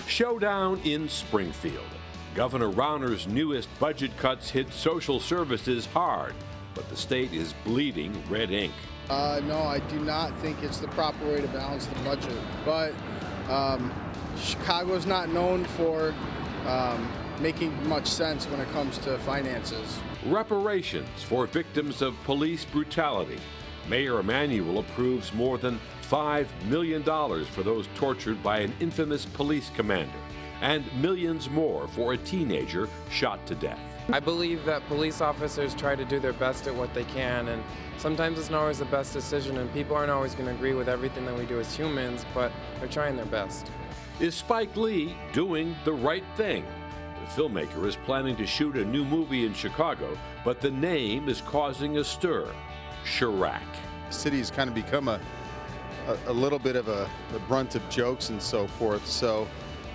Showdown in Springfield. Governor Rauner's newest budget cuts hit social services hard, but the state is bleeding red ink. No, I do not think it's the proper way to balance the budget. But Chicago's not known for making much sense when it comes to finances. Reparations for victims of police brutality. Mayor Emanuel approves more than $5 million for those tortured by an infamous police commander, and millions more for a teenager shot to death. I believe that police officers try to do their best at what they can, and sometimes it's not always the best decision, and people aren't always going to agree with everything that we do as humans, but they're trying their best. Is Spike Lee doing the right thing? The filmmaker is planning to shoot a new movie in Chicago, but the name is causing a stir. Chirac. The city's kind of become a little bit of the brunt of jokes and so forth. So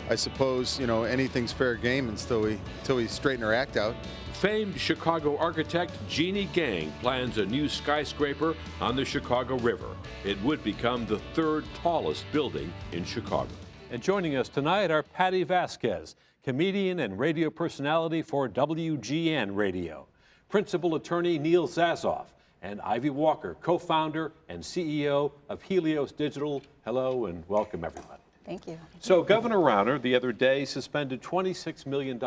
I suppose, anything's fair game until we straighten our act out. Famed Chicago architect Jeannie Gang plans a new skyscraper on the Chicago River. It would become the third tallest building in Chicago. And joining us tonight are Patty Vasquez, comedian and radio personality for WGN Radio, principal attorney Neil Zazoff, and Ivy Walker, co-founder and CEO of Helios Digital. Hello and welcome, everybody. Thank you. So Governor Rauner the other day suspended $26 million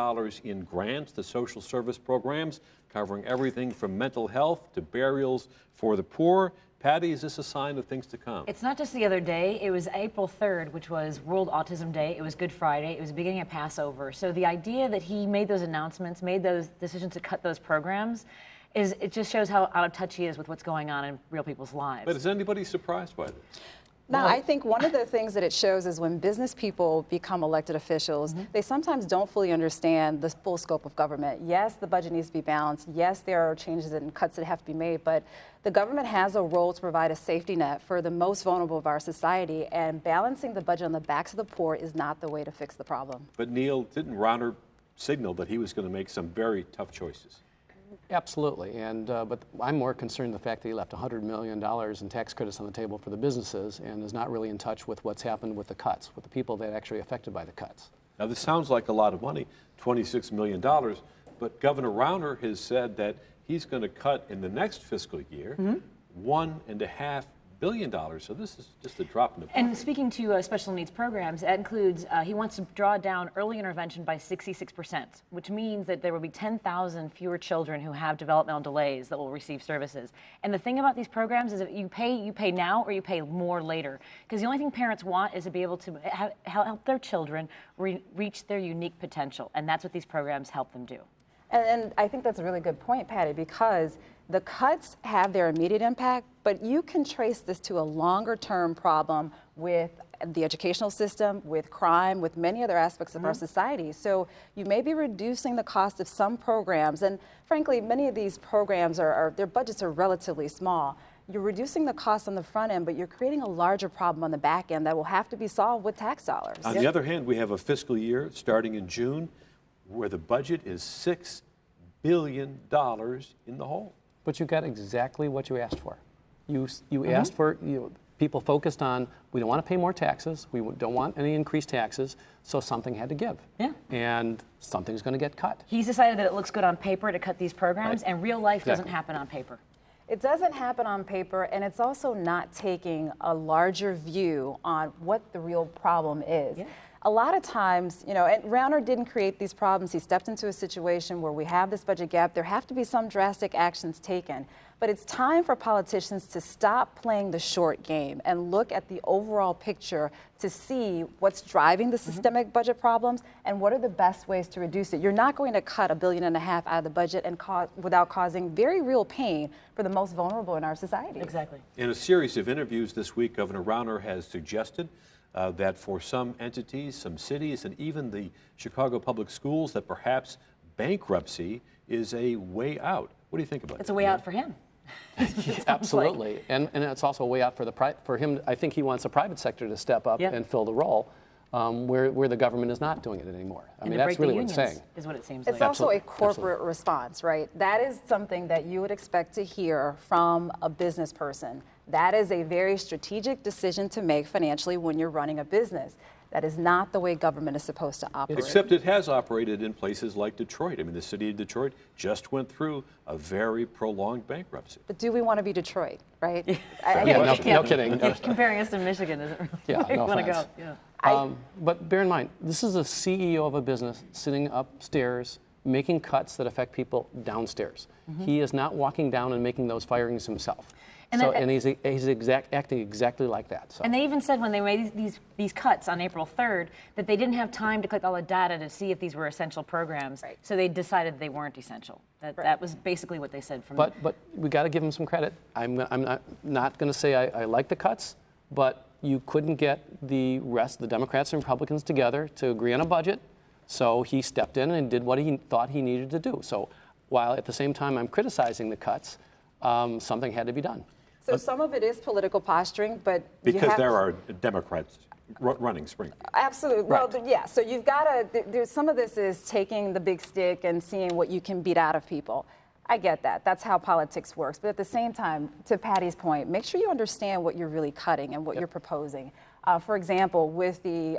in grants to social service programs covering everything from mental health to burials for the poor. Patty, is this a sign of things to come? It's not just the other day. It was April 3rd, which was World Autism Day. It was Good Friday. It was the beginning of Passover. So the idea that he made those announcements, made those decisions to cut those programs, it just shows how out of touch he is with what's going on in real people's lives. But is anybody surprised by this? No, I think one of the things that it shows is when business people become elected officials, they sometimes don't fully understand the full scope of government. Yes, the budget needs to be balanced. Yes, there are changes and cuts that have to be made, but the government has a role to provide a safety net for the most vulnerable of our society, and balancing the budget on the backs of the poor is not the way to fix the problem. But Neil, didn't Rauner signal that he was going to make some very tough choices? Absolutely, but I'm more concerned the fact that he left $100 million in tax credits on the table for the businesses and is not really in touch with what's happened with the cuts, with the people that are actually affected by the cuts. Now this sounds like a lot of money, $26 million, but Governor Rauner has said that he's going to cut in the next fiscal year $1.5 billion, so this is just a drop in the bucket. And speaking to special needs programs, that includes, he wants to draw down early intervention by 66%, which means that there will be 10,000 fewer children who have developmental delays that will receive services. And the thing about these programs is that you pay now or you pay more later, because the only thing parents want is to be able to help their children reach their unique potential, and that's what these programs help them do. And I think that's a really good point, Patty, because the cuts have their immediate impact, but you can trace this to a longer-term problem with the educational system, with crime, with many other aspects of our society. So you may be reducing the cost of some programs, and frankly, many of these programs their budgets are relatively small. You're reducing the cost on the front end, but you're creating a larger problem on the back end that will have to be solved with tax dollars. On the other hand, we have a fiscal year starting in June where the budget is $6 billion in the hole. But you got exactly what you asked for. You asked for, people focused on, we don't want to pay more taxes, we don't want any increased taxes, so something had to give. Yeah. And something's going to get cut. He's decided that it looks good on paper to cut these programs, and real life doesn't happen on paper. It doesn't happen on paper, and it's also not taking a larger view on what the real problem is. Yeah. A lot of times, and Rauner didn't create these problems. He stepped into a situation where we have this budget gap. There have to be some drastic actions taken. But it's time for politicians to stop playing the short game and look at the overall picture to see what's driving the systemic budget problems and what are the best ways to reduce it. You're not going to cut $1.5 billion out of the budget and without causing very real pain for the most vulnerable in our society. Exactly. In a series of interviews this week, Governor Rauner has suggested that for some entities, some cities, and even the Chicago Public Schools, that perhaps bankruptcy is a way out. What do you think about that? It's a way out for him. Absolutely, and it's also a way out for him. I think he wants the private sector to step up and fill the role where the government is not doing it anymore. I mean, that's really what it's saying. Is what it seems like. It's also a corporate response, right? That is something that you would expect to hear from a business person. That is a very strategic decision to make financially when you're running a business. That is not the way government is supposed to operate. Except it has operated in places like Detroit. I mean, the city of Detroit just went through a very prolonged bankruptcy. But do we want to be Detroit, right? No kidding. Comparing us to Michigan isn't really Yeah, where no you want to offense. go. Yeah. But bear in mind, this is a CEO of a business sitting upstairs making cuts that affect people downstairs. He is not walking down and making those firings himself. And he's acting exactly like that. So. And they even said when they made these cuts on April 3rd that they didn't have time to collect all the data to see if these were essential programs. Right. So they decided they weren't essential. That was basically what they said. But we got to give him some credit. I'm not going to say I like the cuts, but you couldn't get the rest, the Democrats and Republicans together to agree on a budget. So he stepped in and did what he thought he needed to do. So while at the same time I'm criticizing the cuts, something had to be done. So some of it is political posturing, but Because there are Democrats running Springfield. Absolutely. Right. Well, yeah. So you've got to. There's some of this is taking the big stick and seeing what you can beat out of people. I get that. That's how politics works. But at the same time, to Patty's point, make sure you understand what you're really cutting and what you're proposing. For example, with the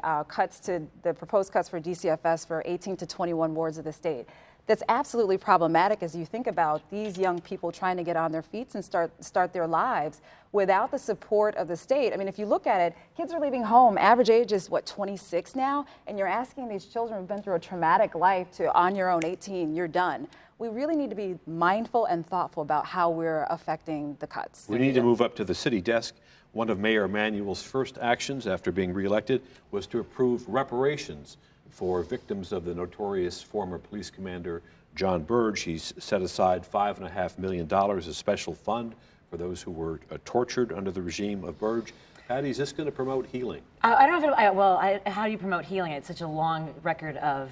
proposed cuts for DCFS for 18 to 21 wards of the state. That's absolutely problematic as you think about these young people trying to get on their feet and start their lives without the support of the state. I mean, if you look at it, kids are leaving home. Average age is, 26 now? And you're asking these children who've been through a traumatic life to, on your own, 18, you're done. We really need to be mindful and thoughtful about how we're affecting the cuts. We need to move up to the city desk. One of Mayor Emanuel's first actions after being reelected was to approve reparations for victims of the notorious former police commander John Burge. He's set aside $5.5 million as a special fund for those who were tortured under the regime of Burge. Patty, is this going to promote healing? I don't know if how do you promote healing? It's such a long record of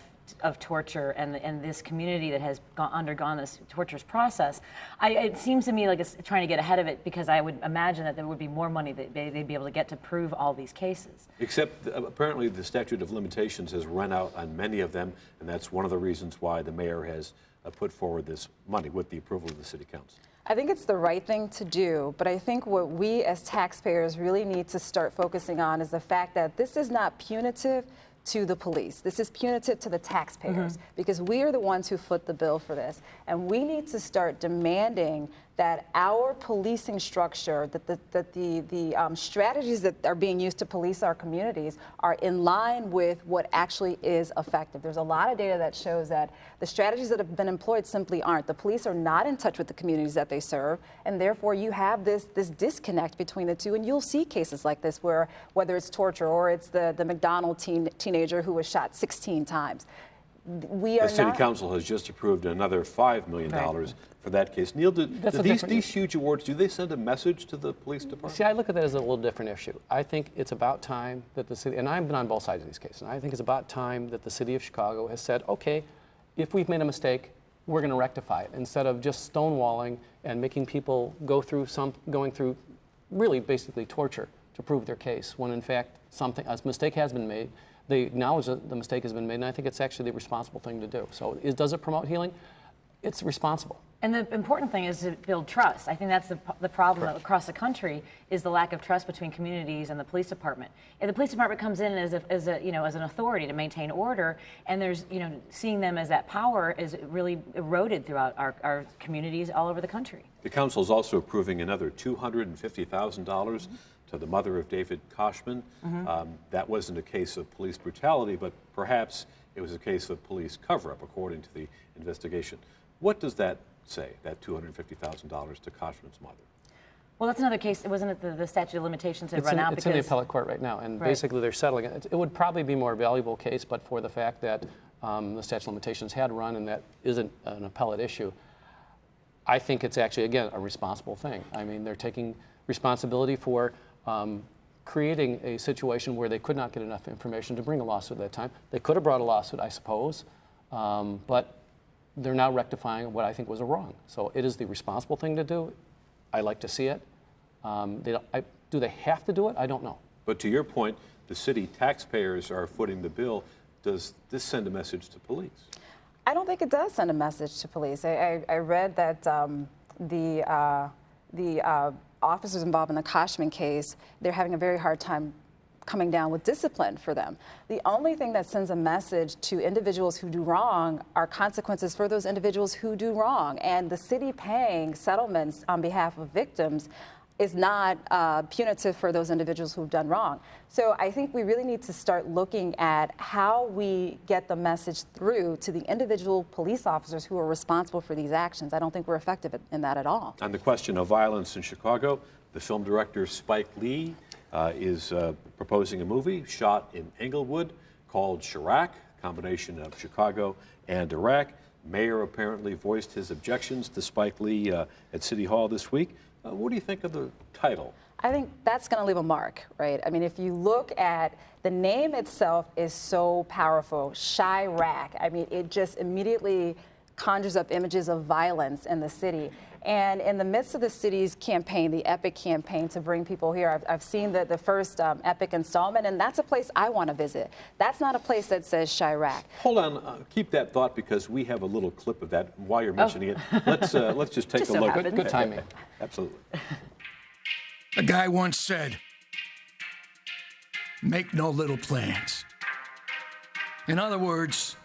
torture and this community that has undergone this torturous process. It seems to me like it's trying to get ahead of it because I would imagine that there would be more money that they'd be able to get to prove all these cases. Except apparently the statute of limitations has run out on many of them, and that's one of the reasons why the mayor has put forward this money with the approval of the city council. I think it's the right thing to do, but I think what we as taxpayers really need to start focusing on is the fact that this is not punitive to the police. This is punitive to the taxpayers because we are the ones who foot the bill for this. And we need to start demanding that our policing structure, that the strategies that are being used to police our communities are in line with what actually is effective. There's a lot of data that shows that the strategies that have been employed simply aren't. The police are not in touch with the communities that they serve, and therefore you have this disconnect between the two. And you'll see cases like this where whether it's torture or it's the McDonald teenager who was shot 16 times. The city council has just approved another $5 million for that case. Neil, these huge awards, do they send a message to the police department? See, I look at that as a little different issue. I think it's about time that the city, and I've been on both sides of these cases, and I think it's about time that the city of Chicago has said, okay, if we've made a mistake, we're going to rectify it, instead of just stonewalling and making people going through really basically torture to prove their case, when in fact a mistake has been made. They acknowledge that the mistake has been made, and I think it's actually the responsible thing to do. So does it promote healing? It's responsible. And the important thing is to build trust. I think that's the problem across the country is the lack of trust between communities and the police department. If the police department comes in as an authority to maintain order, and there's seeing them as that power is really eroded throughout our communities all over the country. The council is also approving another $250,000 to the mother of David Koshman. That wasn't a case of police brutality, but perhaps it was a case of police cover-up, according to the investigation. What does that say, that $250,000 to Koshman's mother? Well, that's another case. Wasn't it the statute of limitations had run out? It's in the appellate court right now, and basically they're settling it. It would probably be a more valuable case, but for the fact that the statute of limitations had run and that isn't an appellate issue, I think it's actually, again, a responsible thing. I mean, they're taking responsibility for creating a situation where they could not get enough information to bring a lawsuit at that time. They could have brought a lawsuit, I suppose, but they're now rectifying what I think was a wrong. So it is the responsible thing to do. I like to see it. Do they have to do it? I don't know. But to your point, the city taxpayers are footing the bill. Does this send a message to police? I don't think it does send a message to police. I read that the officers involved in the Koshman case, they're having a very hard time coming down with discipline for them. The only thing that sends a message to individuals who do wrong are consequences for those individuals who do wrong. And the city paying settlements on behalf of victims is not punitive for those individuals who've done wrong. So I think we really need to start looking at how we get the message through to the individual police officers who are responsible for these actions. I don't think we're effective in that at all. On the question of violence in Chicago, the film director Spike Lee is proposing a movie shot in Englewood called Chirac, combination of Chicago and Iraq. Mayor apparently voiced his objections to Spike Lee at City Hall this week. What do you think of the title? I think that's going to leave a mark, right? I mean, if you look at the name itself is so powerful, Chirac. I mean, it just immediately conjures up images of violence in the city. And in the midst of the city's campaign, the EPIC campaign to bring people here, I've seen the first EPIC installment, and that's a place I want to visit. That's not a place that says Chirac. Hold on, keep that thought because we have a little clip of that while you're mentioning it. Let's just take a look. Good timing. Absolutely. A guy once said, make no little plans. In other words,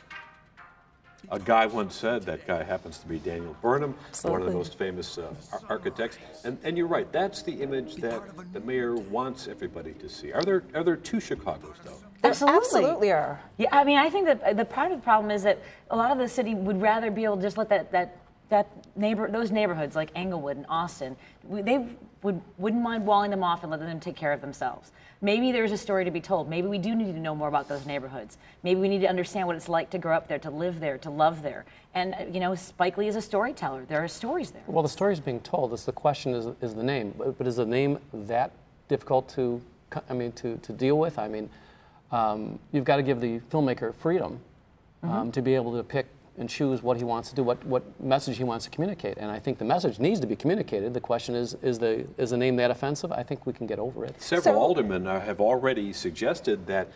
a guy once said, that guy happens to be Daniel Burnham, Absolutely. one of the most famous architects. And you're right, that's the image that the mayor wants everybody to see. Are there two Chicagos, though? There Absolutely. absolutely are. Yeah, I mean, I think that the part of the problem is that a lot of the city would rather be able to just let those neighborhoods like Englewood and Austin, they wouldn't mind walling them off and letting them take care of themselves. Maybe there's a story to be told. Maybe we do need to know more about those neighborhoods. Maybe we need to understand what it's like to grow up there, to live there, to love there. And Spike Lee is a storyteller. There are stories there. Well, the story's being told. It's the question is the name. But is the name that difficult to deal with? I mean, you've got to give the filmmaker freedom to be able to pick and choose what he wants to do, what message he wants to communicate. And I think the message needs to be communicated. The question is the name that offensive? I think we can get over it. Several aldermen have already suggested that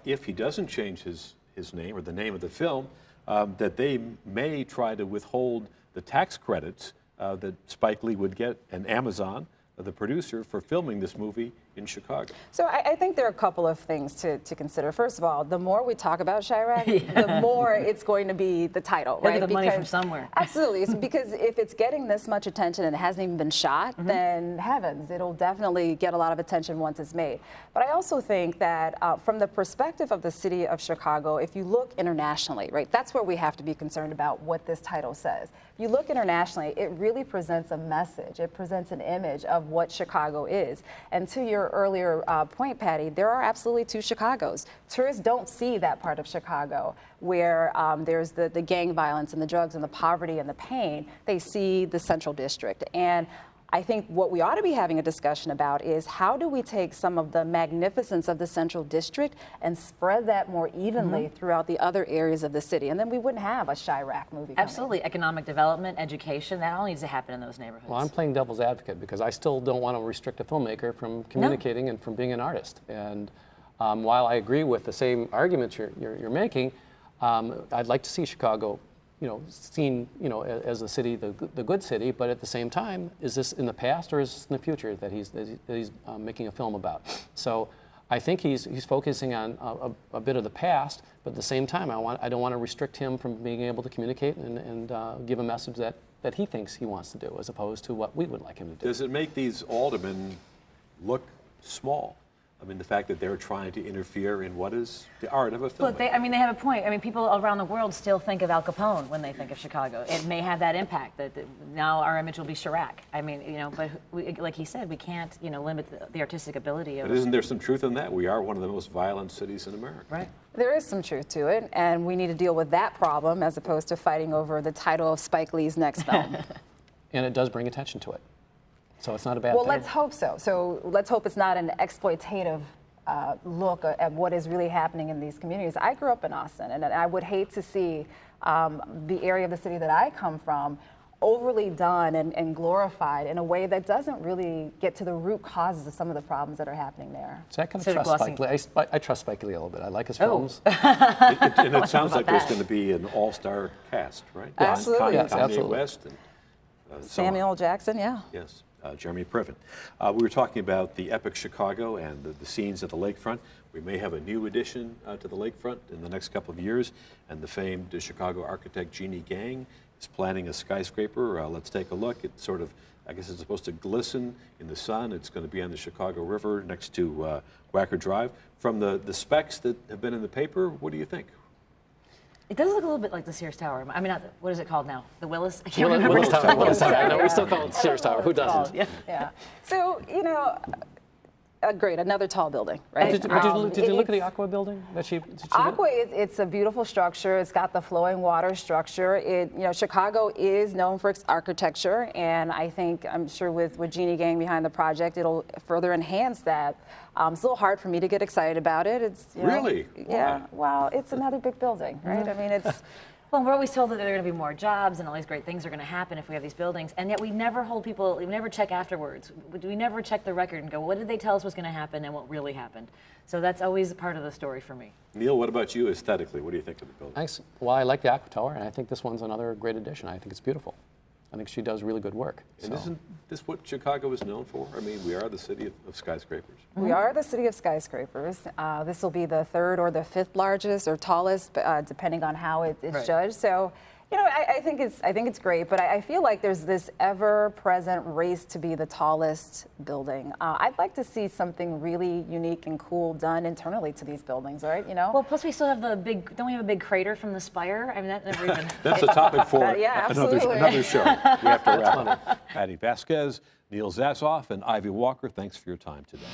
if he doesn't change his name or the name of the film, that they may try to withhold the tax credits that Spike Lee would get and Amazon, the producer, for filming this movie in Chicago. So I think there are a couple of things to consider. First of all, the more we talk about Chirac, the more it's going to be the title, right? Get the money from somewhere. Absolutely. It's because if it's getting this much attention and it hasn't even been shot, then heavens, it'll definitely get a lot of attention once it's made. But I also think that from the perspective of the city of Chicago, if you look internationally, right, that's where we have to be concerned about what this title says. If you look internationally, it really presents a message. It presents an image of what Chicago is. And to your earlier point, Patty, there are absolutely two Chicagos. Tourists don't see that part of Chicago where there's the gang violence and the drugs and the poverty and the pain. They see the Central District. And I think what we ought to be having a discussion about is how do we take some of the magnificence of the Central District and spread that more evenly throughout the other areas of the city, and then we wouldn't have a Chirac movie coming. Absolutely. Economic development, education, that all needs to happen in those neighborhoods. Well, I'm playing devil's advocate because I still don't want to restrict a filmmaker from communicating and from being an artist. And while I agree with the same arguments you're making, I'd like to see Chicago seen, as the city, the good city, but at the same time, is this in the past or is this in the future that he's making a film about? So I think he's focusing on a bit of the past, but at the same time, I don't want to restrict him from being able to communicate and give a message that he thinks he wants to do, as opposed to what we would like him to do. Does it make these aldermen look small? I mean, the fact that they're trying to interfere in what is the art of a film. Look, they have a point. I mean, people around the world still think of Al Capone when they think of Chicago. It may have that impact that now our image will be Chirac. I mean, but like he said, we can't, limit the artistic ability of. But isn't there some truth in that? We are one of the most violent cities in America. Right. There is some truth to it, and we need to deal with that problem as opposed to fighting over the title of Spike Lee's next film. And it does bring attention to it. So it's not a bad Well, thing. let's hope so. So let's hope it's not an exploitative look at what is really happening in these communities. I grew up in Austin, and I would hate to see the area of the city that I come from overly done and glorified in a way that doesn't really get to the root causes of some of the problems that are happening there. So I kind of trust Spike Lee. I trust Spike Lee a little bit. I like his films. And it sounds like there's going to be an all-star cast, right? Absolutely. Yes, Kanye absolutely. West and Samuel Jackson, yeah. Yes. Jeremy Priven. We were talking about the epic Chicago and the scenes at the lakefront. We may have a new addition to the lakefront in the next couple of years, and the famed Chicago architect Jeannie Gang is planning a skyscraper. Let's take a look. It's sort of, I guess it's supposed to glisten in the sun. It's going to be on the Chicago River next to Wacker Drive. From the specs that have been in the paper, what do you think? It does look a little bit like the Sears Tower. I mean, what is it called now? The Willis? I can't remember. Willis Tower. Willis Tower. I know, we still call it Sears Tower. Who doesn't? Yeah. So, you know, great, another tall building, right? Did you look at the Aqua building that she Aqua, it's a beautiful structure. It's got the flowing water structure. Chicago is known for its architecture, and I'm sure with Jeannie Gang behind the project, it'll further enhance that. It's a little hard for me to get excited about it. It's really? Yeah. Well, it's another big building, right? I mean, it's. Well, we're always told that there are going to be more jobs and all these great things are going to happen if we have these buildings, and yet we never hold people, we never check afterwards. We never check the record and go, what did they tell us was going to happen and what really happened? So that's always part of the story for me. Neil, what about you aesthetically? What do you think of the building? Thanks. Well, I like the Aqua Tower, and I think this one's another great addition. I think it's beautiful. I think she does really good work. And isn't this what Chicago is known for? I mean, we are the city of skyscrapers. We are the city of skyscrapers. This will be the third or the fifth largest or tallest, depending on how it's Right. judged. So, you know, I think it's great, but I feel like there's this ever-present race to be the tallest building. I'd like to see something really unique and cool done internally to these buildings, right? You know. Well, plus we still have don't we have a big crater from the spire? I mean, that never even. That's a topic for Yeah, another absolutely. show. We have to wrap up. Patty Vasquez, Neil Zasoff, and Ivy Walker, thanks for your time today.